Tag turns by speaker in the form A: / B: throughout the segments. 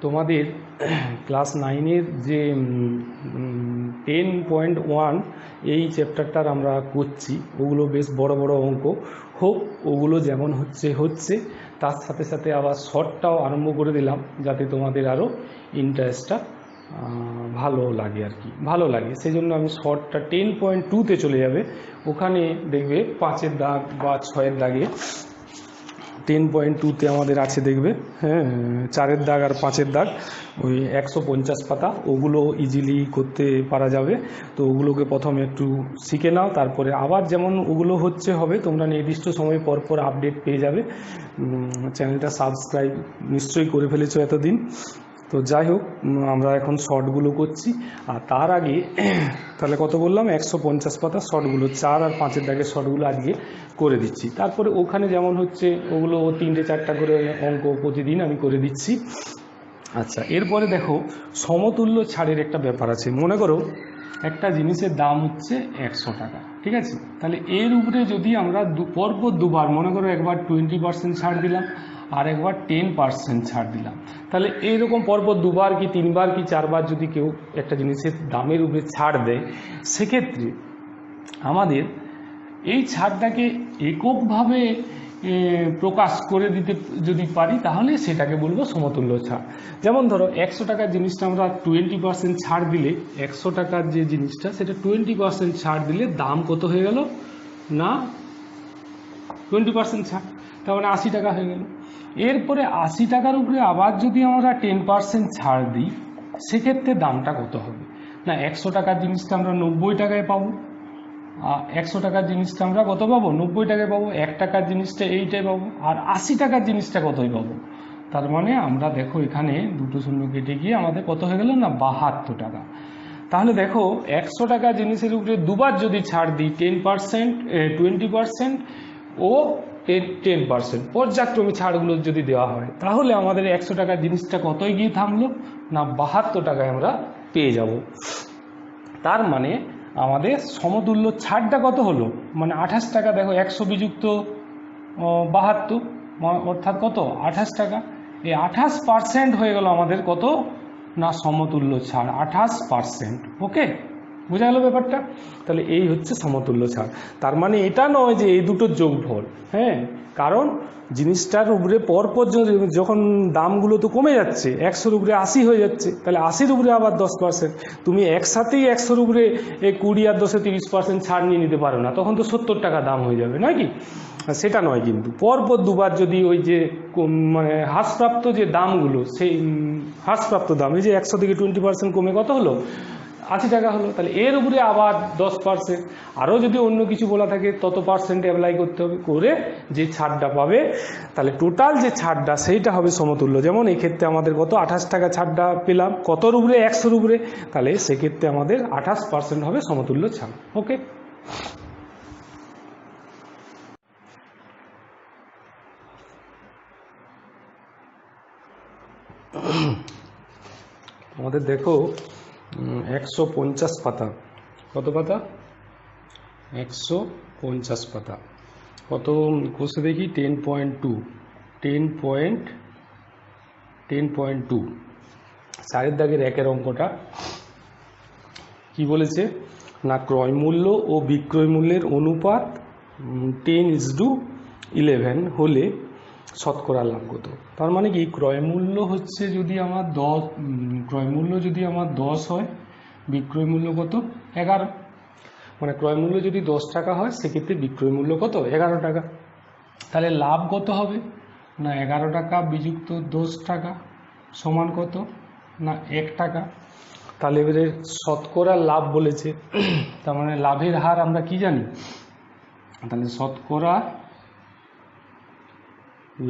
A: তোমাদের ক্লাস 9-এর যে 10.1 এই চ্যাপ্টারটার আমরা করছি, ওগুলো বেশ বড় বড় অঙ্ক। হোক ওগুলো যেমন হচ্ছে তার সাথে সাথে আবার শর্টটাও আরম্ভ করে দিলাম, যাতে তোমাদের আরও ইন্টারেস্টটা ভালো লাগে আর কি, ভালো লাগে। সেই জন্য আমি শর্টটা 10.2-তে চলে যাবে। ওখানে দেখবে 5-এর দাগ বা 6-এর দাগে 10.2-তে আমাদের আছে, দেখবে, হ্যাঁ, 4-এর দাগ আর 5-এর দাগ, ওই 150 পাতা, ওগুলো ইজিলি করতে পারা যাবে। তো ওগুলোকে প্রথমে একটু শিখে নাও, তারপরে আবার যেমন ওগুলো হবে, তোমরা নির্দিষ্ট সময় পর পর আপডেট পেয়ে যাবে। চ্যানেলটা সাবস্ক্রাইব নিশ্চয়ই করে ফেলেছো এতদিন। তো যাই হোক, আমরা এখন শর্টগুলো করছি। আর তার আগে তাহলে কত বললাম, 150 পাতা শর্টগুলো, 4 আর 5-এর দাগের শর্টগুলো আজকে করে দিচ্ছি। তারপরে ওখানে যেমন ওগুলো 3-4টা করে অঙ্ক প্রতিদিন আমি করে দিচ্ছি। আচ্ছা, এরপরে দেখো সমতুল্য ছাড়ের একটা ব্যাপার আছে। মনে করো একটা জিনিসের দাম হচ্ছে 100 টাকা, ঠিক আছে? তাহলে এর উপরে যদি আমরা পরপর দুবার, মনে করো একবার 20% ছাড় দিলাম আর একবার 10% ছাড় দিলাম, তাহলে এইরকম পরপর দুবার কি তিনবার কি চারবার যদি কেউ একটা জিনিসের দামের উপরে ছাড় দেয়, সেক্ষেত্রে আমাদের এই ছাড়টাকে এককভাবে প্রকাশ করে দিতে যদি পারি, তাহলে সেটাকে বলবো সমতুল্য ছাড়। যেমন ধরো 100 টাকার জিনিসটা আমরা 20% ছাড় দিলে, 100 টাকার যে জিনিসটা সেটা 20% ছাড় দিলে দাম কত হয়ে গেল না 20% ছাড়, তার মানে 80 টাকা হয়ে গেল। এরপরে 80 টাকার উপরে আবার যদি আমরা 10% ছাড় দিই, সেক্ষেত্রে দামটা কত হবে না 100 টাকার জিনিসটা আমরা 90 টাকায় পাবো, 100 টাকার জিনিসটা আমরা কত পাবো 90 টাকায় পাবো, 1 টাকার জিনিসটা এইটাই পাবো, আর 80 টাকার জিনিসটা কতই পাবো। তার মানে আমরা দেখো এখানে দুটো শূন্য কেটে গিয়ে আমাদের কত হয়ে গেল না 72 টাকা। তাহলে দেখো 100 টাকা জিনিসের উপরে দুবার যদি ছাড় দিই, 10%, 20% ও 10% পর্যায়ক্রমে ছাড়গুলো যদি দেওয়া হয়, তাহলে আমাদের 100 টাকার জিনিসটা কতই গিয়ে থামলো না 72 টাকায় আমরা পেয়ে যাব। তার মানে আমাদের সমতুল্য ছাড়টা কত হলো, মানে 28 টাকা। দেখো 100 বিযুক্ত 72 অর্থাৎ কত 28 টাকা। এই 28% হয়ে গেল আমাদের কত না সমতুল্য ছাড় 28%। ওকে, বোঝা গেল ব্যাপারটা? তাহলে এই হচ্ছে সমতুল্য ছাড়। তার মানে এটা নয় যে এই দুটোর যোগফল, হ্যাঁ, কারণ জিনিসটার উপরে পরপর যখন দামগুলো তো কমে যাচ্ছে, 100-র উপরে 80 হয়ে যাচ্ছে, তাহলে 80-র উপরে আবার 10%। তুমি একসাথেই 100-র উপরে 20 আর 10-এ 30% ছাড় নিয়ে নিতে পারো না, তখন তো 70 টাকা দাম হয়ে যাবে, নয় কি? সেটা নয়, কিন্তু পরপর দুবার যদি ওই যে মানে হ্রাসপ্রাপ্ত যে দামগুলো, সেই হ্রাসপ্রাপ্ত দাম, এই যে 100 থেকে 20% কমে কত হলো 80 টাকা হলো, তাহলে এর উপরে আবার 10%, আরও যদি অন্য কিছু বলা থাকে তত পার্সেন্ট অ্যাপ্লাই করতে হবে, করে যে ছাড়টা পাবে, তাহলে টোটাল যে ছাড়টা সেইটা হবে সমতুল্য। যেমন এই ক্ষেত্রে আমাদের কত 28 টাকা ছাড়টা পেলাম, কতর উপরে 100-র উপরে, তাহলে সেক্ষেত্রে আমাদের 28% হবে সমতুল্য ছাড়। ওকে, আমাদের দেখো 150 পাতা, কত পাতা 150 পাতা, কত কোষে দেখি 10.2 4-এর দাগের 1-এর অঙ্কটা কি বলেছে না ক্রয় মূল্য ও বিক্রয় মূল্যের অনুপাত 10:11 হলে শতকরা লাভ কত। তার মানে কি ক্রয় মূল্য হচ্ছে যদি আমার 10, ক্রয় মূল্য যদি আমার 10 হয়, বিক্রয় মূল্য কত 11, মানে ক্রয় মূল্য যদি 10 টাকা হয়, সেক্ষেত্রে বিক্রয় মূল্য কত 11 টাকা। তাহলে লাভ কত হবে না 11 টাকা বিযুক্ত 10 টাকা সমান কত না 1 টাকা। তাহলে এবারে শতকরা লাভ বলেছে, তার মানে লাভের হার আমরা কি জানি, তাহলে শতকরা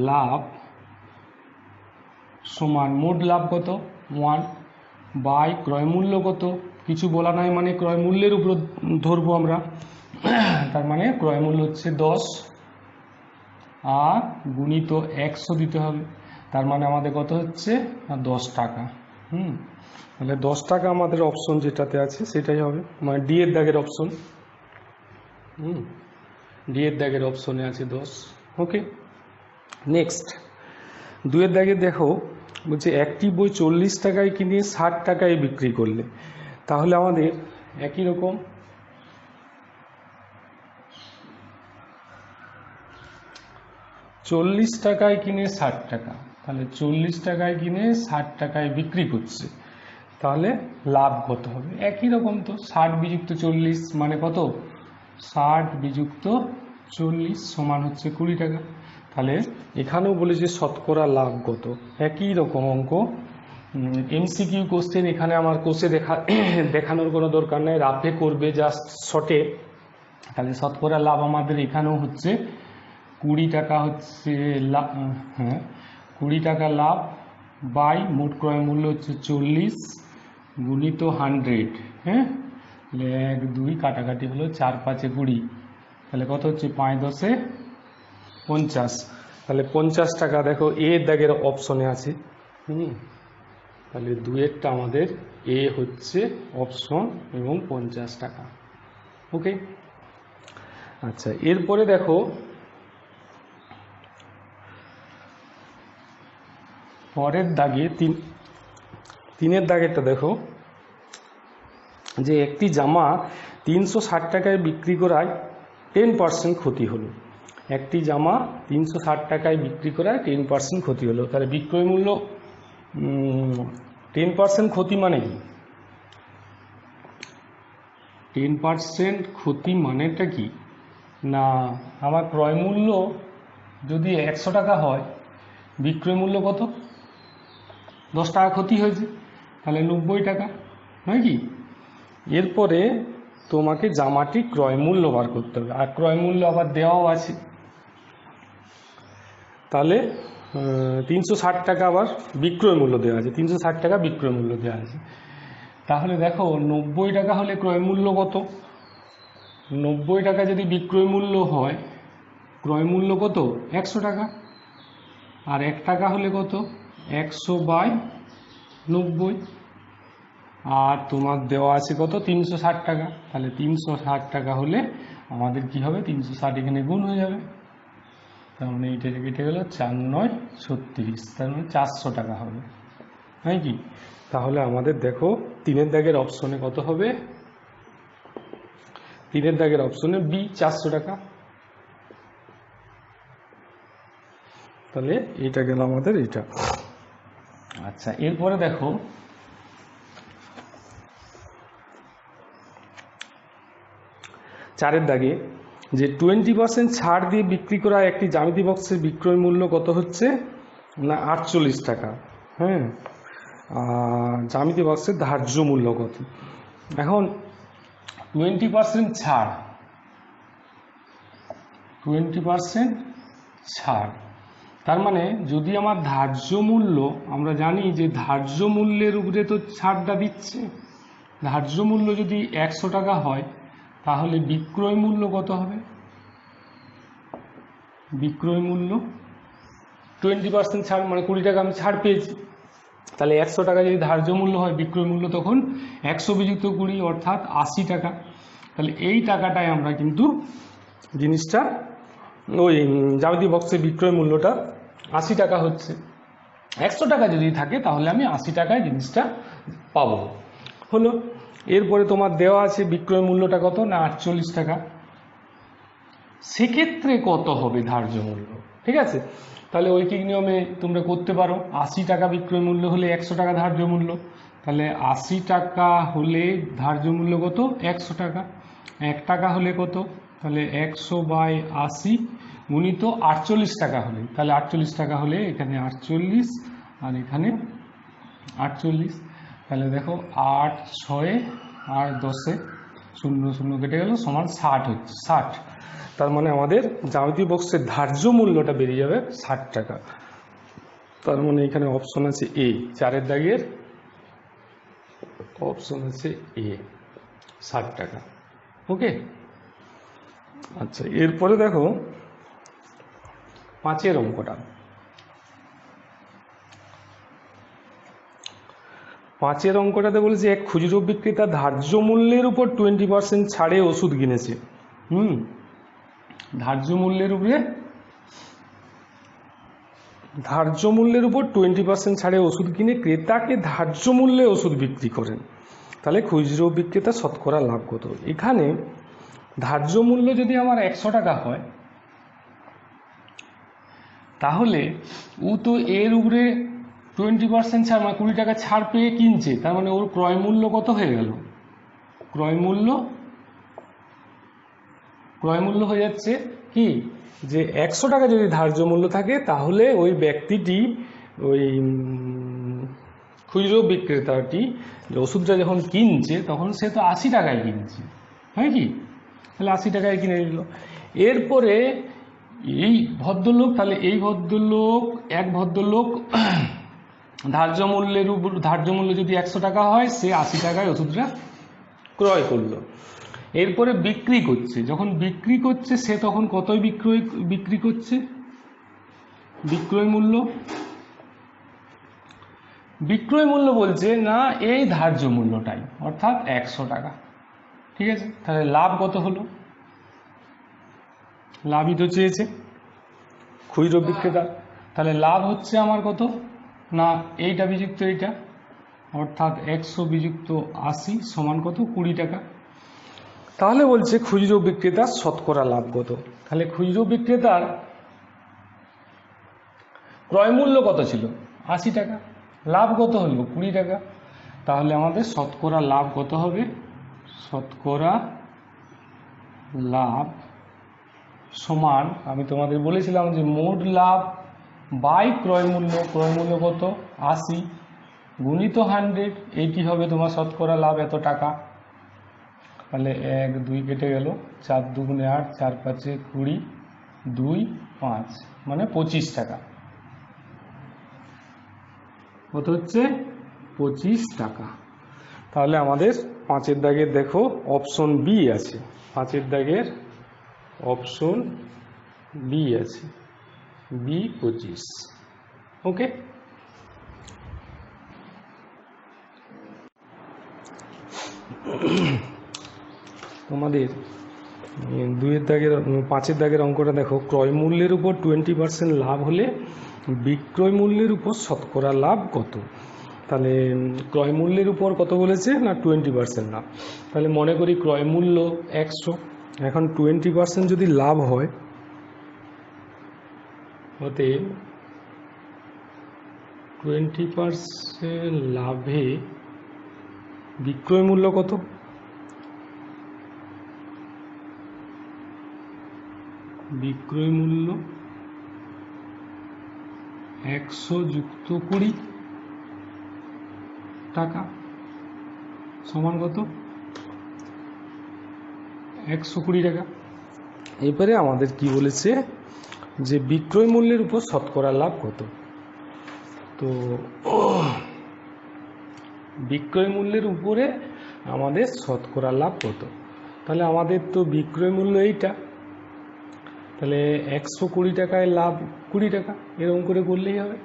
A: লাভ সমান মোট লাভ কত 1 বাই ক্রয় মূল্য কত, কিছু বলা নাই মানে ক্রয় মূল্যের উপর ধরবো আমরা, তার মানে ক্রয় মূল্য হচ্ছে 10 আর গুণিত 100 দিতে হবে, তার মানে আমাদের কত হচ্ছে না 10 টাকা। তাহলে 10 টাকা আমাদের অপশন যেটাতে আছে সেটাই হবে, মানে ডি এর দাগের অপশন, ডি এর দাগের অপশনে আছে 10। ওকে, নেক্সট 2-এর দাগে দেখো বলছে একটি বই 40 টাকায় কিনে 60 টাকায় বিক্রি করলে, তাহলে আমাদের একই রকম 40 টাকায় কিনে 60 টাকা, তাহলে 40 টাকায় কিনে 60 টাকায় বিক্রি করছে, তাহলে লাভ কত হবে? একই রকম তো, 60 বিযুক্ত 40 মানে কত? 60 বিযুক্ত 40 সমান হচ্ছে 20 টাকা। তাহলে এখানেও বলেছে শতকরা লাভ কত, একই রকম অঙ্ক। এমসিকিউ কোশ্চেন, এখানে আমার কোষে দেখানোর কোনো দরকার নেই, রাফে করবে জাস্ট শর্টে। তাহলে শতকরা লাভ আমাদের এখানেও হচ্ছে 20 টাকা হচ্ছে হ্যাঁ 20 টাকা লাভ বাই মোট ক্রয় মূল্য হচ্ছে 40 গুণিত 100। হ্যাঁ, তাহলে 1 2 কাটাকাটি হলো, 4 5 20, তাহলে কত হচ্ছে? 5 10 50। তাহলে 50 টাকা দেখো এর দাগের অপশনে আছে। তাহলে 2-এরটা আমাদের এ হচ্ছে অপশন এবং 50 টাকা। ওকে, আচ্ছা এরপরে দেখো পরের দাগে 3-এর দাগেরটা দেখো, যে একটি জামা 360 টাকায় বিক্রি করায় 10% ক্ষতি হলো। একটি জামা 360 টাকায় বিক্রি করায় 10% ক্ষতি হলো, তাহলে বিক্রয় মূল্য 10% ক্ষতি মানে কি? 10% ক্ষতি মানেটা কি না, আমার ক্রয় মূল্য যদি 100 টাকা হয়, বিক্রয় মূল্য কত? 10 টাকা ক্ষতি হয়েছে, তাহলে 90 টাকা, নয় কি? এরপরে তোমাকে জামাটি ক্রয় মূল্য বার করতে হবে, আর ক্রয় মূল্য আবার দেওয়াও আছে। তাহলে 360 টাকা আবার বিক্রয় মূল্য দেওয়া আছে, 360 টাকা বিক্রয় মূল্য দেওয়া আছে। তাহলে দেখো 90 টাকা হলে ক্রয় মূল্য কত? 90 টাকা যদি বিক্রয় মূল্য হয়, ক্রয় মূল্য কত? 100 টাকা। আর 1 টাকা হলে কত? 100/90। আর তোমার দেওয়া আছে কত? 360 টাকা। তাহলে 360 টাকা হলে আমাদের কি হবে? 360 এখানে গুণ হয়ে যাবে, তার মানে এইটা কেটে গেল, 4 9 36, তার মানে 400 টাকা হবে, তাই কি? তাহলে আমাদের দেখো 3-এর দাগের অপশনে কত হবে? 3-এর দাগের অপশনে বি, 400 টাকা। তাহলে এইটা গেল আমাদের এইটা। আচ্ছা এরপরে দেখো চারের দাগে, যে 20% ছাড় দিয়ে বিক্রি করা একটি জ্যামিতি বক্সের বিক্রয় মূল্য কত হচ্ছে না? 48 টাকা। হ্যাঁ, জ্যামিতি বক্সের ধার্য মূল্য কত? এখন 20% ছাড়, 20% ছাড়, তার মানে যদি আমার ধার্য মূল্য, আমরা জানি যে ধার্য মূল্যের উপরে তো ছাড়টা দিচ্ছে, ধার্য মূল্য যদি 100 টাকা হয়, তাহলে বিক্রয় মূল্য কত হবে? বিক্রয় মূল্য 20% ছাড় মানে 20 টাকা আমি ছাড় পেয়েছি, তাহলে 100 টাকা যদি ধার্য মূল্য হয়, বিক্রয় মূল্য তখন 100 বিযুক্ত 20 অর্থাৎ 80 টাকা। তাহলে এই টাকাটাই আমরা কিন্তু জিনিসটা, ওই জ্যামিতি বক্সের বিক্রয় মূল্যটা 80 টাকা হচ্ছে। 100 টাকা যদি থাকে তাহলে আমি 80 টাকায় জিনিসটা পাবো, হলো। এরপরে তোমার দেওয়া আছে বিক্রয় মূল্যটা কত না? 48 টাকা। সেক্ষেত্রে কত হবে ধার্য মূল্য? ঠিক আছে, তাহলে ঐকিক নিয়মে তোমরা করতে পারো। 80 টাকা বিক্রয় মূল্য হলে 100 টাকা ধার্য মূল্য, তাহলে 80 টাকা হলে ধার্য মূল্য কত? 100 টাকা। 1 টাকা হলে কত? তাহলে 100/80 গুণিত 48 টাকা হলে, তাহলে 48 টাকা হলে এখানে 48 আর এখানে 48, তাহলে দেখো 8 6 আর 10 0 0 কেটে গেল, সমান 60 হচ্ছে, 60। তার মানে আমাদের জ্যামিতি বক্সের ধার্য মূল্যটা বেরিয়ে যাবে 60 টাকা। তার মানে এখানে অপশন আছে এ, 4-এর দাগের অপশন আছে এ, 60 টাকা। ওকে, আচ্ছা এরপরে দেখো 5-এর অঙ্কটা। 5-এর অঙ্কটাতে বলেছে এক খুচরো বিক্রেতা ধার্য মূল্যের উপর 20% ছাড়ে ওষুধ কিনেছে। ধার্য মূল্যের উপরে ধার্য মূল্যের উপর 20% ছাড়ে ওষুধ কিনে ক্রেতাকে ধার্য মূল্যে ওষুধ বিক্রি করেন, তাহলে খুচরো বিক্রেতা শতকরা লাভ কত? এখানে ধার্য মূল্য যদি আমার 100 টাকা হয়, তাহলে ও তো এর উপরে 20% ছাড় মানে 20 টাকা ছাড় পেয়ে কিনছে, তার মানে ওর ক্রয় মূল্য কত হয়ে গেল? ক্রয় মূল্য হয়ে যাচ্ছে কি, যে 100 টাকা যদি ধার্য মূল্য থাকে, তাহলে ওই ব্যক্তিটি ওই খুচরো বিক্রেতাটি যে ওষুধটা যখন কিনছে তখন সে তো 80 টাকায় কিনছে, হয় কি? তাহলে 80 টাকায় কিনে নিল। এরপরে এই ভদ্রলোক, তাহলে এই ভদ্রলোক ধার্য মূল্য যদি 100 টাকা হয়, সে 80 টাকায় ওষুধটা ক্রয় করলো। এরপরে বিক্রি করছে, যখন বিক্রি করছে সে তখন কতই বিক্রি করছে? বিক্রয় মূল্য বলছে না এই ধার্য মূল্যটাই, অর্থাৎ 100 টাকা। ঠিক আছে, তাহলে লাভ কত হলো? লাভই তো চেয়েছে খুচরো বিক্রেতা, তাহলে লাভ হচ্ছে আমার কত না এইটা বিযুক্ত এইটা, অর্থাৎ 100 বিযুক্ত 80 সমান কত? 20 টাকা। তাহলে বলছে খুচরো বিক্রেতার শতকরা লাভ কত? তাহলে খুচরো বিক্রেতার ক্রয় মূল্য কত ছিল? 80 টাকা। লাভ কত হলো? 20 টাকা। তাহলে আমাদের শতকরা লাভ কত হবে? শতকরা লাভ সমান, আমি তোমাদের বলেছিলাম যে মোট লাভ বাই ক্রয় মূল্য কত? 80 গুণিত 100, এইটি হবে তোমার শতকরা লাভ এত টাকা। তাহলে 1 2 কেটে গেল, 4 2 8, 4 5 20, 2 5 মানে 25 টাকা। কত হচ্ছে? 25 টাকা। তাহলে আমাদের 5-এর দাগের দেখো অপশন বি আছে, 5-এর দাগের অপশন বি আছে, বি 25। ওকে, তোমাদের 2-এর দাগের 5-এর দাগের অঙ্কটা দেখো, ক্রয় মূল্যের উপর 20% লাভ হলে বিক্রয় মূল্যের উপর শতকরা লাভ কত? তাহলে ক্রয় মূল্যের উপর কত বলেছে না 20% লাভ। তাহলে মনে করি ক্রয় মূল্য 100, এখন 20% যদি লাভ হয়, অতএব 20% লাভে বিক্রয় মূল্য কত? বিক্রয় মূল্য 100 যুক্ত 20 টাকা সমান কত? 120 টাকা। এবারে আমাদের কি বলেছে যে বিক্রয় মূল্যের উপর শতকরা লাভ কত? তো বিক্রয় মূল্যের উপরে আমাদের শতকরা লাভ কত? তাহলে আমাদের তো বিক্রয় মূল্য এইটা, তাহলে 120 টাকায় লাভ 20 টাকা, এরকম করে করলেই হবে।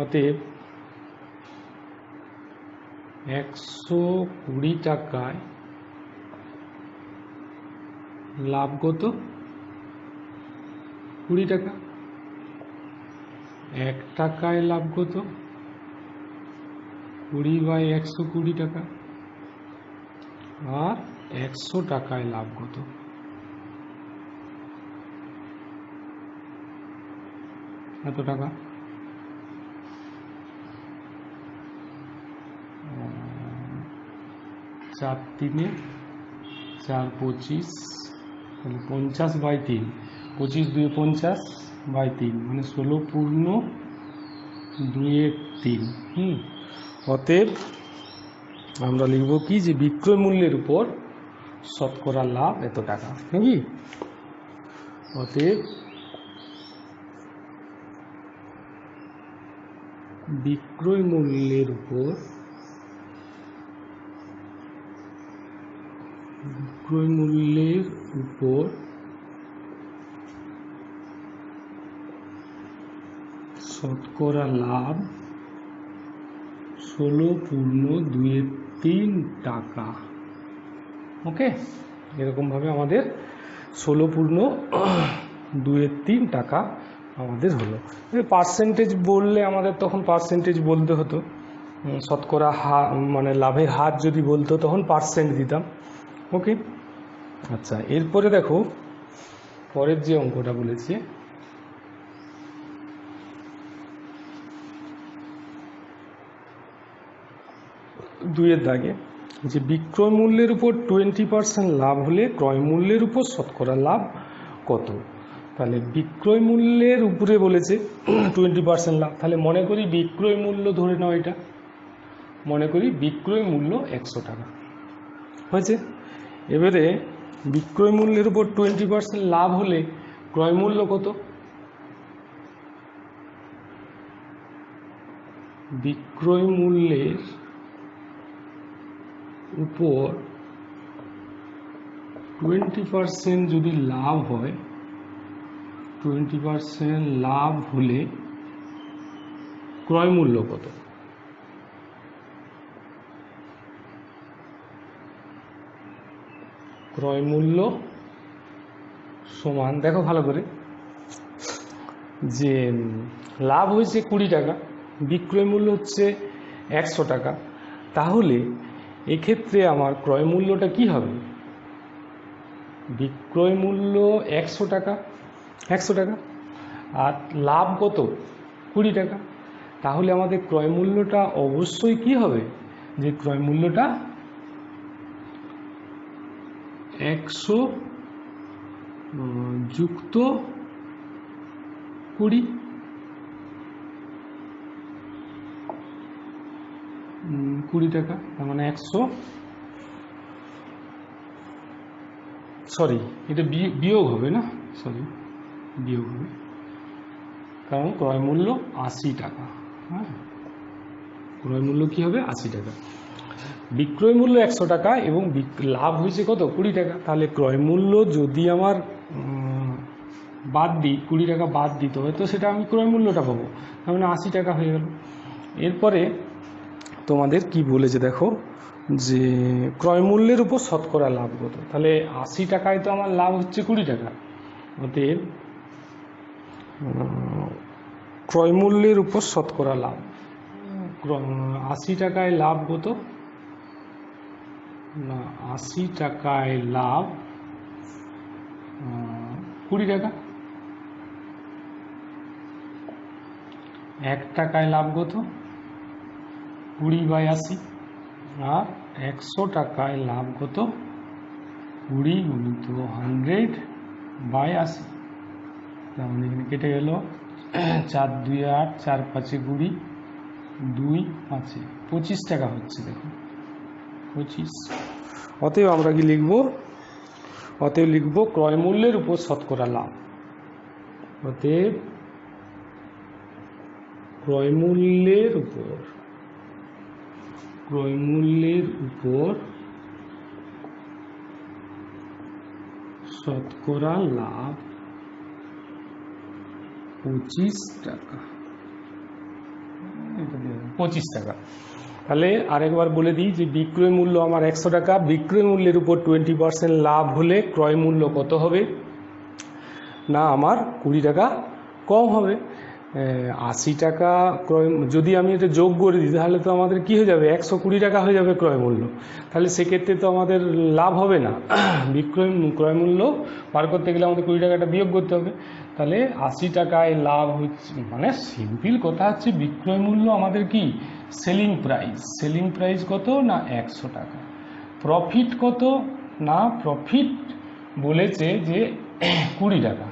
A: অতএব 120 টাকায় লাভ কত? 20 টাকা। 1 টাকায় লাভ কত? 20/120 টাকা। আর 100 টাকায় লাভ কত? এত টাকা। 4 3 4 25, তাহলে 50/3, 25 2 50/3 মানে 16.2-3। অতএব আমরা লিখব কি যে বিক্রয় মূল্যের উপর শতকরা লাভ এত টাকা, নাকি? অতএব বিক্রয় মূল্যের উপর শতকরা লাভ 16.2-3 টাকা। ওকে, এরকম ভাবে আমাদের 16.2-3 টাকা আমাদের হলো। পার্সেন্টেজ বললে আমাদের তখন পার্সেন্টেজ বলতে হতো, শতকরা মানে লাভের হার যদি বলতো তখন পার্সেন্ট দিতাম। ওকে, আচ্ছা এরপরে দেখো পরের যে অঙ্কটা বলেছে, দুইয়ের দাগে যে বিক্রয় মূল্যের উপর 20% লাভ হলে ক্রয় মূল্যের উপর শতকরা লাভ কত। তাহলে বিক্রয় মূল্যের উপরে বলেছে 20% লাভ, তাহলে মনে করি বিক্রয় মূল্য ধরে নাও, এটা মনে করি বিক্রয় মূল্য 100 টাকা হয়েছে। এবারে বিক্রয় মূল্যের উপর 20% লাভ হলে ক্রয় মূল্য কত। বিক্রয় মূল্যের উপর 20% যদি লাভ হয়, 20% লাভ হলে ক্রয় মূল্য কত। ক্রয় মূল্য সমান, দেখো ভালো করে, যে লাভ হয়েছে 20 টাকা, বিক্রয় মূল্য হচ্ছে 100 টাকা, তাহলে এক্ষেত্রে আমার ক্রয় মূল্যটা কি হবে। বিক্রয় মূল্য 100 টাকা, 100 টাকা, আর লাভ কত 20 টাকা, তাহলে আমাদের ক্রয় মূল্যটা অবশ্যই কি হবে, যে ক্রয় মূল্যটা 100 যুক্ত 20, 20 টাকা, তার মানে 100, সরি এটা বিয়োগ হবে না, সরি বিয়োগ হবে, কারণ ক্রয় মূল্য 80 টাকা। হ্যাঁ, ক্রয় মূল্য কি হবে 80 টাকা, বিক্রয় মূল্য 100 টাকা এবং লাভ হয়েছে কত 20 টাকা, তাহলে ক্রয় মূল্য যদি আমার বাদ দিই, 20 টাকা বাদ দিতে হয়, তো সেটা আমি ক্রয় মূল্যটা পাবো, তার মানে 80 টাকা হয়ে গেল। এরপরে তোমাদের কি বলেছে দেখো, যে ক্রয় মূল্যের উপর শতকরা লাভ কত। তাহলে 80 টাকায় তো আমার লাভ হচ্ছে 20 টাকা, অতএব ক্রয় মূল্যের উপর শতকরা লাভ, 80 টাকায় লাভ কত না, 80 টাকায় লাভ 20 টাকা, 1 টাকায় লাভ কত 20/80, আর 100 টাকায় লাভ কত 20 × 100/80, তার মানে এখানে কেটে গেল 4 2 8, 4 5 20, 2 5 25 টাকা হচ্ছে, দেখো 25। অতএব আমরা কি লিখব, অতএব লিখব ক্রয় মূল্যের উপর শতকরা লাভ, অতএব ক্রয় মূল্যের উপর শতকরা লাভ 25 টাকা, 25 টাকা। তাহলে আরেকবার বলে দিই যে বিক্রয় মূল্য আমার 100 টাকা, বিক্রয় মূল্যের উপর 20% লাভ হলে ক্রয় মূল্য কত হবে না, আমার 20 টাকা কম হবে। 80 টাকা ক্রয়, যদি আমি এটা যোগ করে দিই তাহলে তো আমাদের কি হয়ে যাবে, 120 টাকা হয়ে যাবে ক্রয় মূল্য, তাহলে সেক্ষেত্রে তো আমাদের লাভ হবে না। ক্রয় মূল্য বার করতে গেলে আমাদের 20 টাকাটা বিয়োগ করতে হবে, তাহলে 80 টাকায় লাভ হচ্ছে, মানে সিম্পল কথা হচ্ছে বিক্রয় মূল্য আমাদের কি সেলিং প্রাইস কত না 100 টাকা, প্রফিট কত না, প্রফিট বলেছে যে 20 টাকা,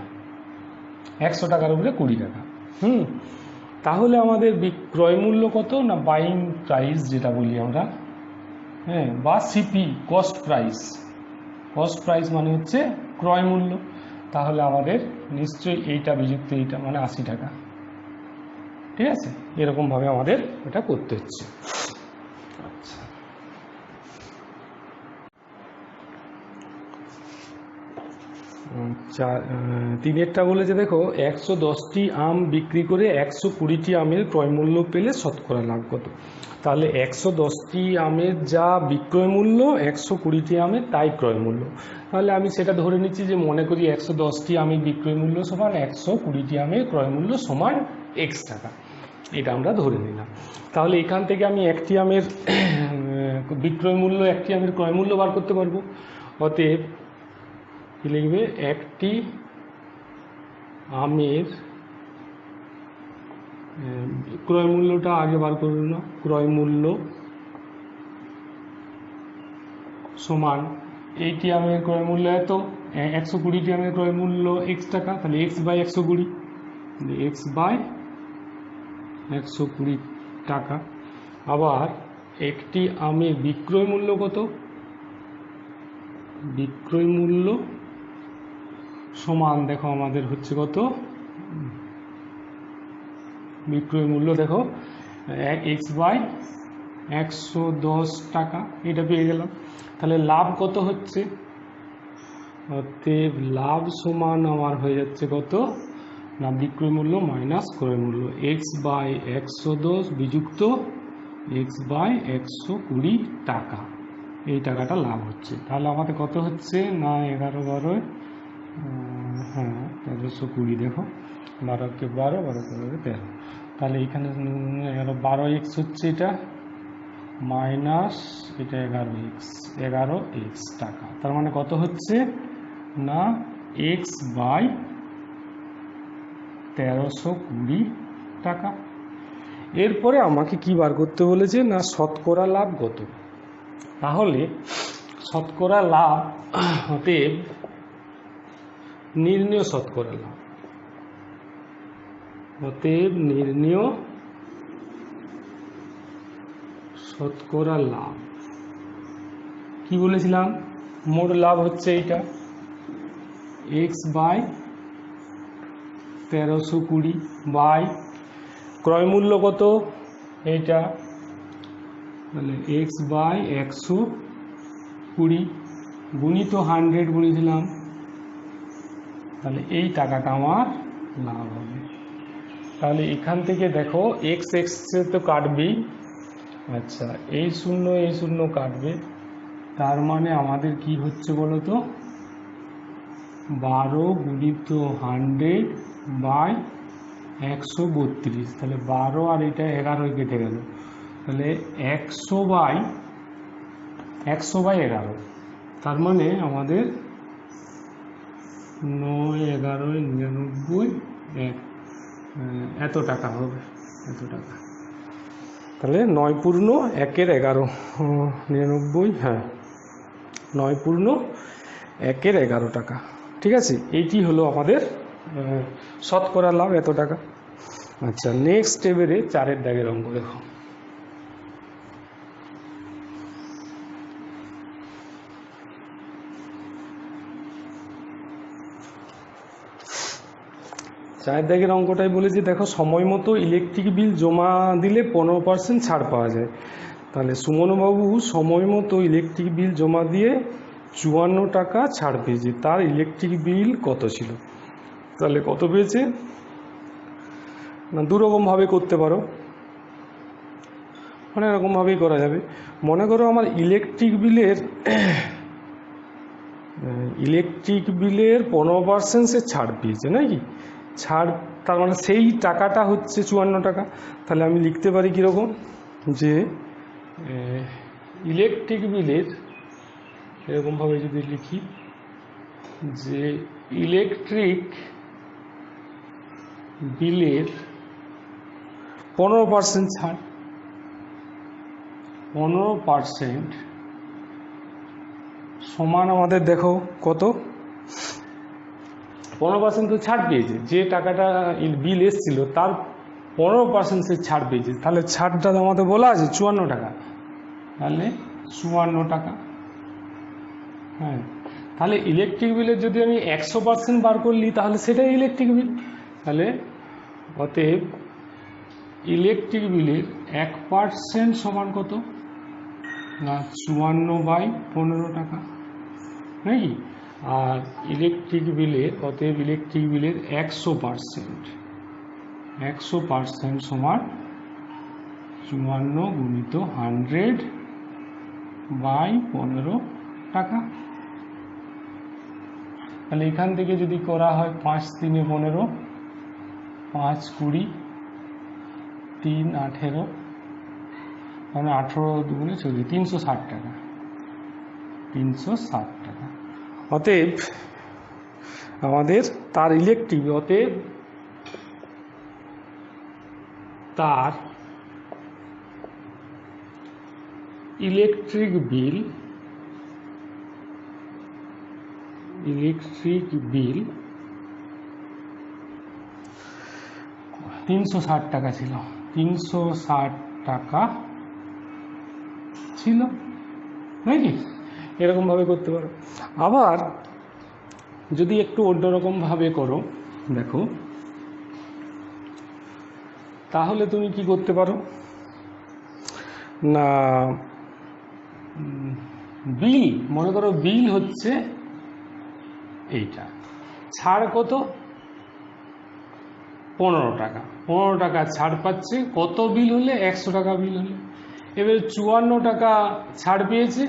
A: 100 টাকার উপরে 20 টাকা। তাহলে আমাদের বিক্রয় মূল্য কত না, বাইং প্রাইস যেটা বলি আমরা, হ্যাঁ, বা সিপি কস্ট প্রাইস মানে হচ্ছে ক্রয় মূল্য, তাহলে আমাদের নিশ্চয়ই এইটা বিযুক্ত এইটা মানে 80 টাকা, ঠিক আছে, এরকমভাবে আমাদের এটা করতে হচ্ছে। আচ্ছা, তিনেরটা বলেছে দেখো 110টি আম বিক্রি করে 120টি আমের ক্রয় মূল্য পেলে শতকরা লাভ কত। তাহলে 110টি আমের যা বিক্রয় মূল্য 120টি আমের তাই ক্রয় মূল্য। তাহলে আমি সেটা ধরে নিচ্ছি যে মনে করি 110টি আমের বিক্রয় মূল্য সমান 120টি আমের ক্রয় মূল্য সমান x টাকা, এটা আমরা ধরে নিলাম। তাহলে এখান থেকে আমি একটি আমের বিক্রয় মূল্য একটি আমের ক্রয় মূল্য বার করতে পারবো। অতএব কি লিখবে, একটি আমের ক্রয় মূল্যটা আগে বার করবে না, ক্রয় মূল্য সমান এইটি আমের ক্রয় মূল্য এত, 120টি আমের ক্রয় মূল্য x টাকা, তাহলে x বাই 120, x বাই 120 টাকা। আবার একটি আমের বিক্রয় মূল্য কত, বিক্রয় মূল্য সমান দেখো আমাদের হচ্ছে কত, বিক্রয় মূল্য দেখো x বাই 110 টাকা, এটা পেয়ে গেলাম। তাহলে লাভ কত হচ্ছে, অতএব লাভ সমান আমার হয়ে যাচ্ছে কত না, বিক্রয় মূল্য মাইনাস ক্রয় মূল্য, x বাই 110 বিযুক্ত x বাই 120 টাকা, এই টাকাটা লাভ হচ্ছে। তাহলে আমাদের কত হচ্ছে না 11 12 হ্যাঁ 1320, দেখো 12 কে 12, 12 কে 13, তাহলে এখানে 12x হচ্ছে এটা মাইনাস এটা 11x টাকা। তার মানে কত হচ্ছে না x বাই 1320 টাকা। এরপরে আমাকে কি বার করতে বলেছে না শতকরা লাভ কত। তাহলে শতকরা লাভ হতে নির্ণয় শতকরা লাভ, অতএব নির্ণয় শতকরা লাভ কি বলেছিলাম, মোট লাভ হচ্ছে এইটা x বাই 1320 বাই ক্রয় মূল্য কত এইটা, তাহলে x বাই 120 গুণিত 100 বলেছিলাম, তাহলে এই টাকাটা আমার লাভ হবে। তাহলে এখান থেকে দেখো x তো কাটবেই, আচ্ছা এই শূন্য কাটবে, তার মানে আমাদের কি হচ্ছে বলো তো 12 গুণিত 100 বাই 132, তাহলে 12 আর এটা 11 কেটে গেল, তাহলে 100 বাই 11, তার মানে আমাদের 9 11 99 এত টাকা হবে, এত টাকা। তাহলে 9 পূর্ণ 1-11 99, হ্যাঁ 9 পূর্ণ 1-11 টাকা। ঠিক আছে, এইটি হলো আমাদের শতকরা লাভ এত টাকা। আচ্ছা নেক্সট এবারে 4 দাগের অঙ্ক দেখো। চার দাগের অঙ্কটাই বলেছি দেখো, সময় মতো ইলেকট্রিক বিল জমা দিলে 15% ছাড় পাওয়া যায়। তাহলে সুমনবাবু সময় মতো ইলেকট্রিক বিল জমা দিয়ে 54 টাকা ছাড় পেয়েছে, তার ইলেকট্রিক বিল কত ছিল। তাহলে কত পেয়েছে না দুরকমভাবে করতে পারো, অনেক রকমভাবেই করা যাবে। মনে করো আমার ইলেকট্রিক বিলের 15% সে ছাড় পেয়েছে নাকি, ছাড় তার মানে সেই টাকাটা হচ্ছে 54 টাকা। তাহলে আমি লিখতে পারি কীরকম, যে ইলেকট্রিক বিলের এরকমভাবে যদি লিখি যে ইলেকট্রিক বিলের 15% ছাড়, 15% সমান আমাদের দেখো কত, 15% তো ছাড় পেয়েছে, যে টাকাটা বিল এসেছিল তার 15% সে ছাড় পেয়েছে। তাহলে ছাড়টা আমাদের বলা আছে 54 টাকা, তাহলে 54 টাকা। হ্যাঁ, তাহলে ইলেকট্রিক বিলের যদি আমি 100% বার করলি তাহলে সেটাই ইলেকট্রিক বিল। তাহলে অতএব ইলেকট্রিক বিলের 1% সমান কত না 54/15 টাকা নাকি। আর ইলেকট্রিক বিলের, অতএব ইলেকট্রিক বিলের 100%, 100% সমান 54 গুণিত 100/15 টাকা। তাহলে এখান থেকে যদি করা হয় 5 × 3 = 15, 5 × 20, 3 × 18, মানে 18 × 2 = 24, 360 টাকা, 360 টাকা। অতএব আমাদের তার ইলেকট্রিক, অতএব তার ইলেকট্রিক বিল 360 টাকা ছিল, 360 টাকা ছিল নাকি? এরকম ভাবে করতে পারো। আবার যদি একটু অন্যরকম ভাবে করো, দেখো, তাহলে তুমি কি করতে পারো না, বিল, মনে করো বিল হচ্ছে এইটা, ছাড় কত? 15 টাকা, 15 টাকা ছাড় পাচ্ছে। কত বিল হলে? 100 টাকা বিল হলে। এবারে 54 টাকা ছাড় পেয়েছে,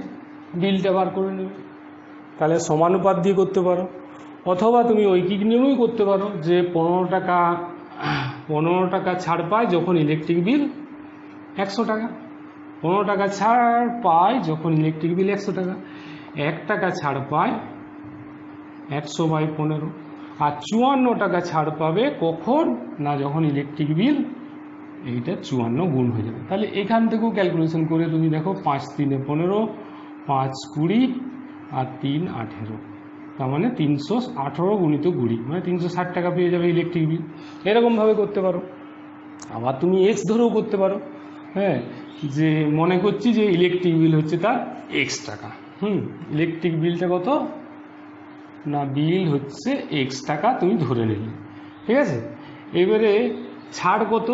A: বিলটা বার করে নেবে। তাহলে সমানুপাত দিয়ে করতে পারো, অথবা তুমি ঐকিক নিয়মেই করতে পারো যে 15 টাকা ছাড় পায় যখন ইলেকট্রিক বিল 100 টাকা, 15 টাকা ছাড় পায় যখন ইলেকট্রিক বিল 100 টাকা, 1 টাকা ছাড় পায় 100/15, আর 54 টাকা ছাড় পাবে কখন? না যখন ইলেকট্রিক বিল এইটা 54 গুণ হয়ে যাবে। তাহলে এখান থেকেও ক্যালকুলেশন করে তুমি দেখো, 5 × 3 = 15, 5 × 20, আর 3 × 18, তার মানে 318 গুণিত 20, মানে 360 টাকা পেয়ে যাবে ইলেকট্রিক বিল। এরকমভাবে করতে পারো। আবার তুমি এক্স ধরেও করতে পারো, হ্যাঁ, যে মনে করছি যে ইলেকট্রিক বিল হচ্ছে তার এক্স টাকা। ইলেকট্রিক বিলটা কত? না বিল হচ্ছে এক্স টাকা, তুমি ধরে নিলে, ঠিক আছে। এবারে ছাড় কত?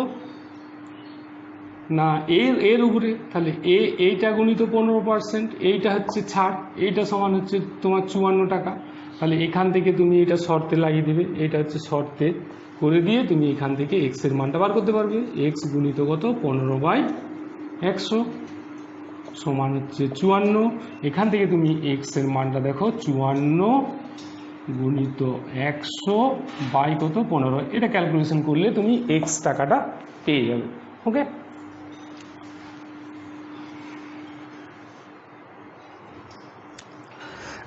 A: না এর উপরে, তাহলে এইটা গুণিত 15%, এইটা হচ্ছে ছাড়, এইটা সমান হচ্ছে তোমার 54 টাকা। তাহলে এখান থেকে তুমি এটা শর্তে লাগিয়ে দেবে, এটা হচ্ছে শর্তে করে দিয়ে তুমি এখান থেকে এক্স এর মানটা বার করতে পারবে। এক্স গুণিত কত? 15/100 সমান হচ্ছে 54। এখান থেকে তুমি এক্স এর মানটা দেখো, 54 গুণিত 100/কত? 15। এটা ক্যালকুলেশন করলে তুমি এক্স টাকাটা পেয়ে যাবে। ওকে,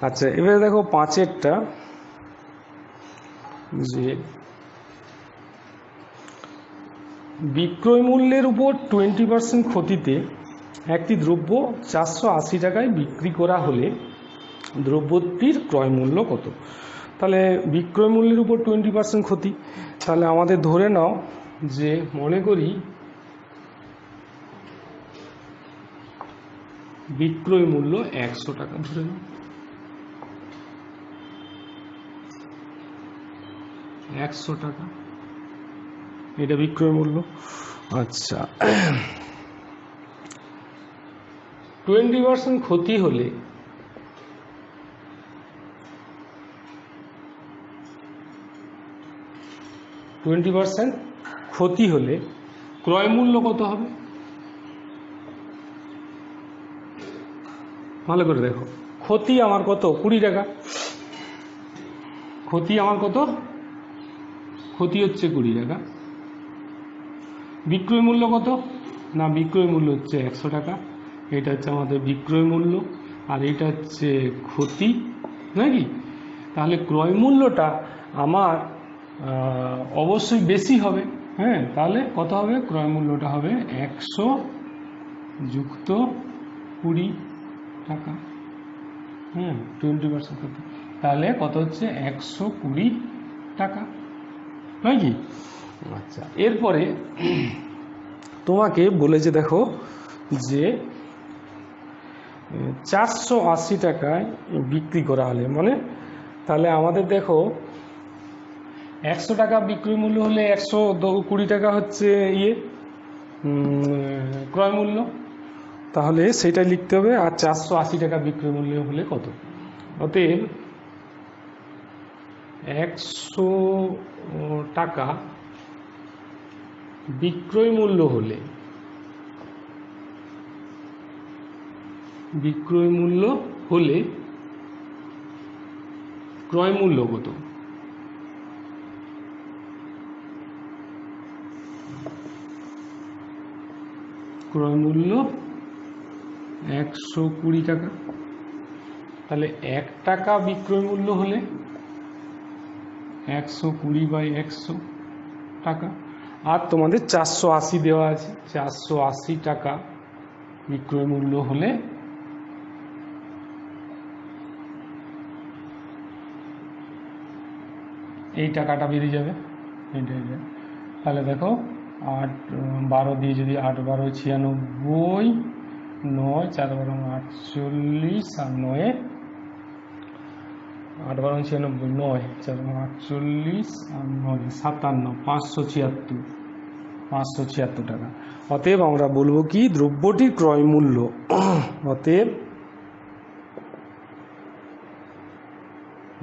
A: আচ্ছা, এবারে দেখো 5-এরটা, যে বিক্রয় মূল্যের উপর 20% ক্ষতিতে একটি দ্রব্য 480 টাকায় বিক্রি করা হলে দ্রব্যটির ক্রয় মূল্য কত? তাহলে বিক্রয় মূল্যের উপর 20% ক্ষতি, তাহলে আমাদের ধরে নাও যে, মনে করি বিক্রয় মূল্য 100 টাকা, ধরে নাও 100 টাকা, এটা বিক্রয় মূল্য। আচ্ছা, 20% ক্ষতি হলে ক্রয় মূল্য কত হবে? ভালো করে দেখো, ক্ষতি আমার কত? 20 টাকা। ক্ষতি আমার কত? ক্ষতি হচ্ছে 20 টাকা। বিক্রয় মূল্য কত? না বিক্রয় মূল্য হচ্ছে 100 টাকা। এটা হচ্ছে আমাদের বিক্রয় মূল্য, আর এটা হচ্ছে ক্ষতি, নাকি? তাহলে ক্রয় মূল্যটা আমার অবশ্যই বেশি হবে। হ্যাঁ, তাহলে কত হবে? ক্রয় মূল্যটা হবে 100 যুক্ত 20 টাকা। 20% ক্ষতি, তাহলে কত হচ্ছে? 120 টাকা, নয় কি? আচ্ছা, এরপরে তোমাকে বলেছে, দেখো যে 480 টাকায় বিক্রি করা হলে, মানে তাহলে আমাদের দেখো 100 টাকা বিক্রয় মূল্য হলে 120 টাকা হচ্ছে ক্রয় মূল্য, তাহলে সেটাই লিখতে হবে। আর 480 টাকা বিক্রয় মূল্য হলে কত? অতএব 100 টাকা বিক্রয় মূল্য হলে ক্রয় মূল্য কত? ক্রয় মূল্য 120 টাকা। তাহলে 1 টাকা বিক্রয় মূল্য হলে 120/100 টাকা। আর তোমাদের 480 দেওয়া আছে, 480 টাকা বিক্রয় মূল্য হলে এই টাকাটা বেরিয়ে যাবে। তাহলে দেখো 8 12 দিয়ে যদি 8 12 96, 9 4 12 48 আর 9 8 12 96, 9 4 48 আর 9 57, 576 টাকা। অতএব আমরা বলবো কি, দ্রব্যটির ক্রয় মূল্য, অতএব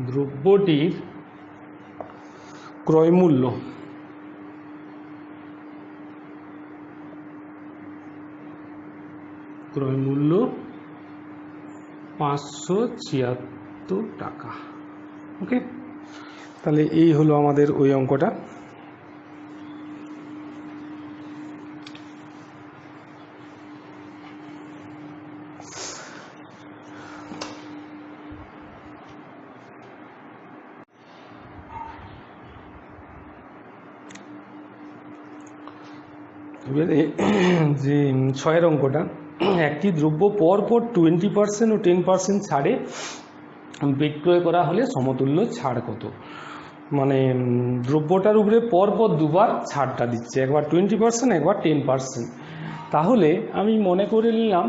A: দ্রব্যটির ক্রয় মূল্য ক্রয় মূল্য 576 টাকা। ওকে, তাহলে এই হলো আমাদের ওই অঙ্কটা। এবারে যে 6 অঙ্কটা, একটি দ্রব্য পরপর 20% ও 10% ছাড়ে বিক্রয় করা হলে সমতুল্য ছাড় কত? মানে দ্রব্যটার উপরে পরপর দুবার ছাড়টা দিচ্ছে, একবার 20%, একবার 10%। তাহলে আমি মনে করে নিলাম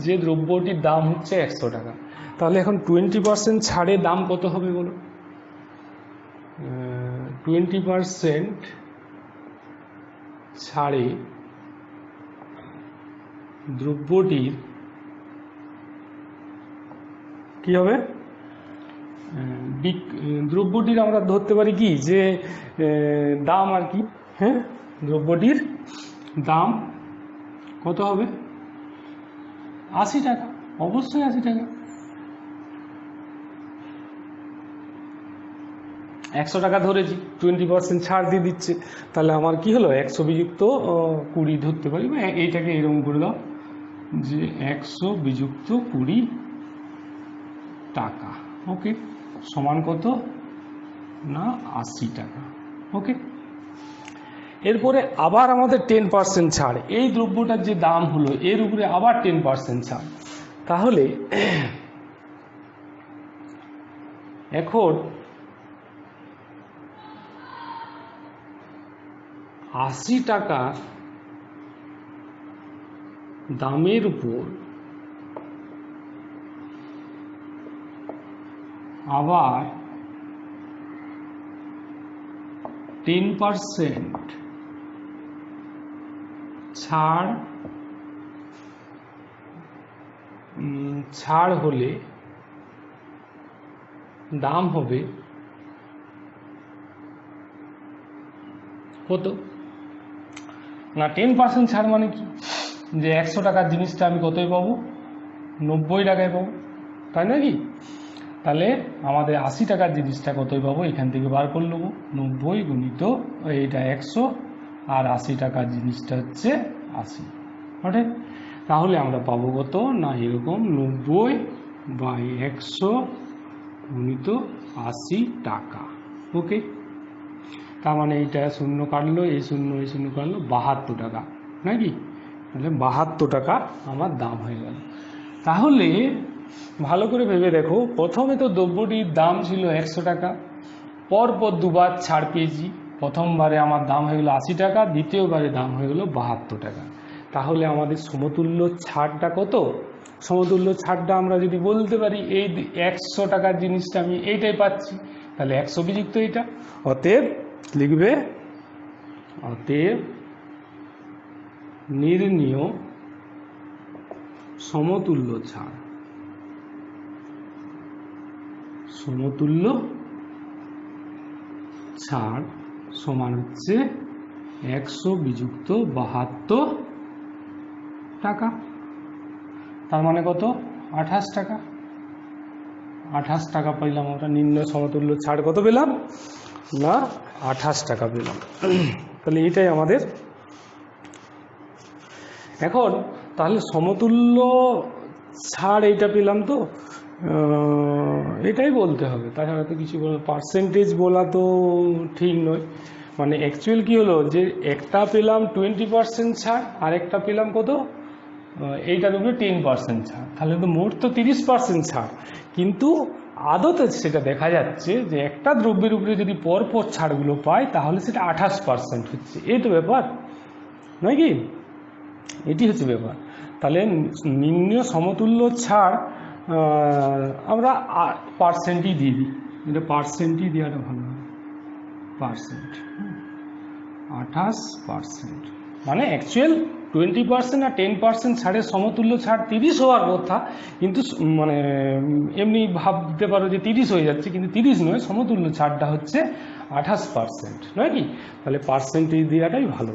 A: যে দ্রব্যটির দাম হচ্ছে 100 টাকা। তাহলে এখন 20% ছাড়ে দাম কত হবে বলো? 20% ছাড়ে দ্রব্যটির কি হবে? দ্রব্যটির আমরা ধরতে পারি কি, যে দাম আর কি। হ্যাঁ, দ্রব্যটির দাম কত হবে? 80 টাকা, অবশ্যই 80 টাকা। 100 টাকা ধরেছি, 20% ছাড় দিয়ে দিচ্ছে, তাহলে আমার কি হলো? 100 বিযুক্ত 20 ধরতে পারি, বা এইটাকে এরকম করে দাও যে 100 বিযুক্ত 20 টাকা। ওকে, সমান কত না 80 টাকা। ওকে, এরপরে আবার আমাদের 10% ছাড়, এই দ্রব্যটার যে দাম হলো এর উপরে আবার 10% ছাড়। তাহলে এখন 80 টাকা দামের উপর আবার 10% ছাড় হলে দাম হবে কত না? 10% ছাড় মানে কি, যে 100 টাকার জিনিসটা আমি কতই পাবো? 90 টাকায় পাবো, তাই না কি? তাহলে আমাদের 80 টাকার জিনিসটা কতই পাবো? এখান থেকে বার করে নেবো, 90 গুণিত এইটা 100, আর 80 টাকার জিনিসটা হচ্ছে 80। ওকে, তাহলে আমরা পাবো কত না এরকম 90/100 গুণিত 80 টাকা। ওকে, তার মানে এইটা শূন্য কাটলো, এই শূন্য এই শূন্য কাটলো, 72 টাকা নাকি? তাহলে 72 টাকা আমার দাম হয়ে গেল। তাহলে ভালো করে ভেবে দেখো, প্রথমে তো দ্রব্যটির দাম ছিল 100 টাকা, পরপর দুবার ছাড় পেয়েছি। প্রথমবারে আমার দাম হয়ে গেলো 80 টাকা, দ্বিতীয়বারে দাম হয়ে গেলো 72 টাকা। তাহলে আমাদের সমতুল্য ছাড়টা কত? সমতুল্য ছাড়টা আমরা যদি বলতে পারি, এই 100 টাকার জিনিসটা আমি এইটাই পাচ্ছি, তাহলে 100 বিযুক্ত এইটা। অতএব লিখবে, অতএব নির্ণীয় সমতুল্য ছাড়, সমতুল্য ছাড় সমান হচ্ছে 100 বিযুক্ত 72 টাকা। তার মানে কত? 28 টাকা। 28 টাকা পেলাম আমরা। নির্ণয় সমতুল্য ছাড় কত পেলাম না? 28 টাকা পেলাম। তাহলে এটাই আমাদের। এখন তাহলে সমতুল্য ছাড় এইটা পেলাম, তো এটাই বলতে হবে, তাছাড়া তো কিছু বলা। পার্সেন্টেজ বলা তো ঠিক নয়, মানে অ্যাকচুয়াল কি হলো যে একটা পেলাম 20% ছাড়, আর একটা পেলাম কত? এইটার উপরে 10% ছাড়, তাহলে তো মোট তো 30% ছাড়। কিন্তু আদতে সেটা দেখা যাচ্ছে যে একটা দ্রব্যের উপরে যদি পরপর ছাড়গুলো পায় তাহলে সেটা 28% হচ্ছে। এই তো ব্যাপার, নয় কি? এটি হচ্ছে ব্যাপার। তাহলে নির্ণয় সমতুল্য ছাড় আমরা পার্সেন্টই দিয়ে দিই, এটা পার্সেন্টই দেওয়াটা ভালো হবে। পার্সেন্ট 28%, মানে অ্যাকচুয়াল 20% আর 10% ছাড়ের সমতুল্য ছাড় 30 হওয়ার কথা, কিন্তু মানে এমনি ভাবতে পারো যে 30 হয়ে যাচ্ছে, কিন্তু 30 নয়, সমতুল্য ছাড়টা হচ্ছে 28%, নয় কি? তাহলে পার্সেন্টেজ দেওয়াটাই ভালো।